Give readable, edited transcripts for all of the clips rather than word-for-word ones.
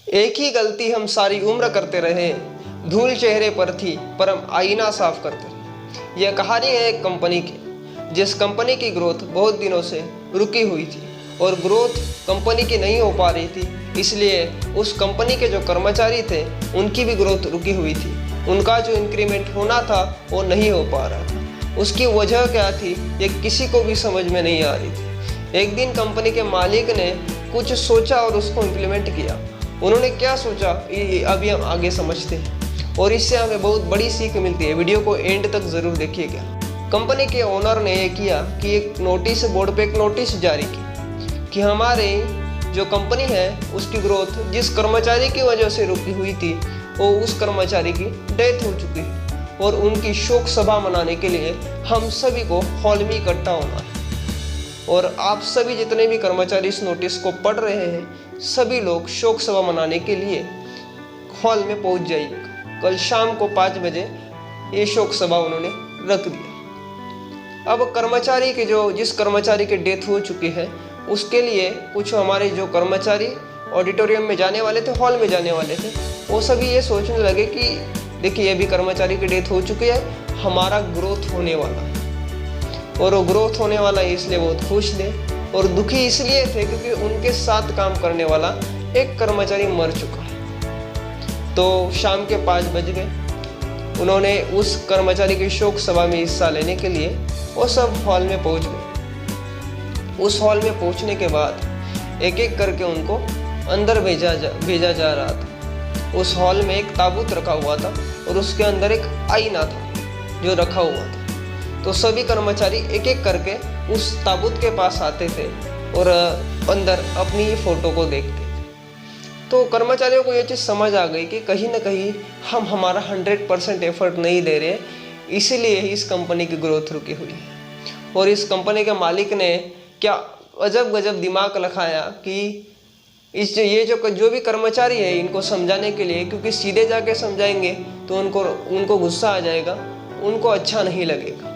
एक ही गलती हम सारी उम्र करते रहे, धूल चेहरे पर थी पर हम आईना साफ करते रहे। यह कहानी है एक कंपनी की, जिस कंपनी की ग्रोथ बहुत दिनों से रुकी हुई थी और ग्रोथ कंपनी की नहीं हो पा रही थी, इसलिए उस कंपनी के जो कर्मचारी थे उनकी भी ग्रोथ रुकी हुई थी। उनका जो इंक्रीमेंट होना था वो नहीं हो पा रहा था। उसकी वजह क्या थी ये किसी को भी समझ में नहीं आ रही थी। एक दिन कंपनी के मालिक ने कुछ सोचा और उसको इम्प्लीमेंट किया। उन्होंने क्या सोचा ये अभी हम आगे समझते हैं और इससे हमें बहुत बड़ी सीख मिलती है। वीडियो को एंड तक ज़रूर देखिएगा। कंपनी के ओनर ने ये किया कि एक नोटिस बोर्ड पे एक नोटिस जारी की कि हमारे जो कंपनी है उसकी ग्रोथ जिस कर्मचारी की वजह से रुकी हुई थी वो उस कर्मचारी की डेथ हो चुकी है और उनकी शोक सभा मनाने के लिए हम सभी को हॉल में इकट्ठा होना है। और आप सभी जितने भी कर्मचारी इस नोटिस को पढ़ रहे हैं, सभी लोग शोक सभा मनाने के लिए हॉल में पहुंच जाइएगा। कल शाम को 5 बजे ये शोक सभा उन्होंने रख दिया। अब कर्मचारी के जिस कर्मचारी की डेथ हो चुकी है उसके लिए कुछ हमारे जो कर्मचारी ऑडिटोरियम में जाने वाले थे, हॉल में जाने वाले थे, वो सभी ये सोचने लगे कि देखिए अभी कर्मचारी की डेथ हो चुकी है, हमारा ग्रोथ होने वाला है। और वो ग्रोथ होने वाला है इसलिए बहुत खुश थे और दुखी इसलिए थे क्योंकि उनके साथ काम करने वाला एक कर्मचारी मर चुका है। तो शाम के 5 बज गए। उन्होंने उस कर्मचारी की शोक सभा में हिस्सा लेने के लिए वो सब हॉल में पहुंच गए। उस हॉल में पहुंचने के बाद एक एक करके उनको अंदर भेजा जा रहा था। उस हॉल में एक ताबूत रखा हुआ था और उसके अंदर एक आईना था जो रखा हुआ था। तो सभी कर्मचारी एक एक करके उस ताबूत के पास आते थे और अंदर अपनी फोटो को देखते थे। तो कर्मचारियों को ये चीज़ समझ आ गई कि कहीं ना कहीं हम हमारा 100% एफर्ट नहीं दे रहे, इसीलिए इस कंपनी की ग्रोथ रुकी हुई है। और इस कंपनी के मालिक ने क्या अजब गजब दिमाग लगाया कि ये जो भी कर्मचारी है इनको समझाने के लिए, क्योंकि सीधे जाके समझाएंगे तो उनको गुस्सा आ जाएगा, उनको अच्छा नहीं लगेगा।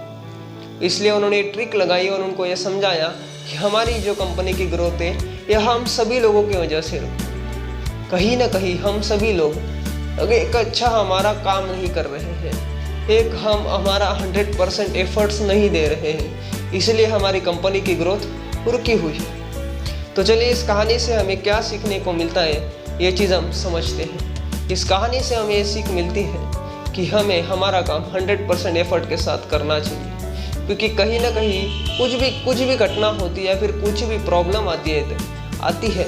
इसलिए उन्होंने ट्रिक लगाई और उनको ये समझाया कि हमारी जो कंपनी की ग्रोथ है ये हम सभी लोगों की वजह से रुकी। कहीं ना कहीं हम सभी लोग अगर एक अच्छा हमारा काम नहीं कर रहे हैं, एक हम हमारा 100% एफर्ट्स नहीं दे रहे हैं, इसलिए हमारी कंपनी की ग्रोथ रुकी हुई है। तो चलिए इस कहानी से हमें क्या सीखने को मिलता है ये चीज़ हम समझते हैं। इस कहानी से हमें ये सीख मिलती है कि हमें हमारा काम 100% एफर्ट के साथ करना चाहिए, क्योंकि कहीं ना कहीं कुछ भी घटना होती है, फिर कुछ भी प्रॉब्लम आती है,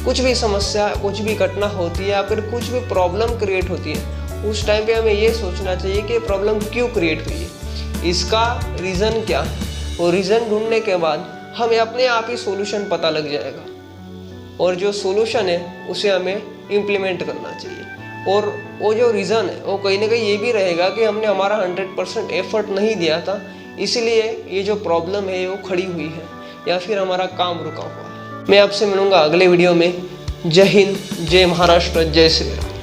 कुछ भी समस्या, कुछ भी घटना होती है या फिर कुछ भी प्रॉब्लम क्रिएट होती है, उस टाइम पे हमें ये सोचना चाहिए कि प्रॉब्लम क्यों क्रिएट हुई है, इसका रीज़न क्या है। और रीज़न ढूंढने के बाद हमें अपने आप ही सोल्यूशन पता लग जाएगा और जो सोल्यूशन है उसे हमें इम्प्लीमेंट करना चाहिए। और वो जो रीज़न है वो कहीं ना कहीं ये भी रहेगा कि हमने हमारा 100% एफर्ट नहीं दिया था, इसीलिए ये जो प्रॉब्लम है वो खड़ी हुई है या फिर हमारा काम रुका हुआ है। मैं आपसे मिलूंगा अगले वीडियो में। जय हिंद, जय महाराष्ट्र, जय श्री राम।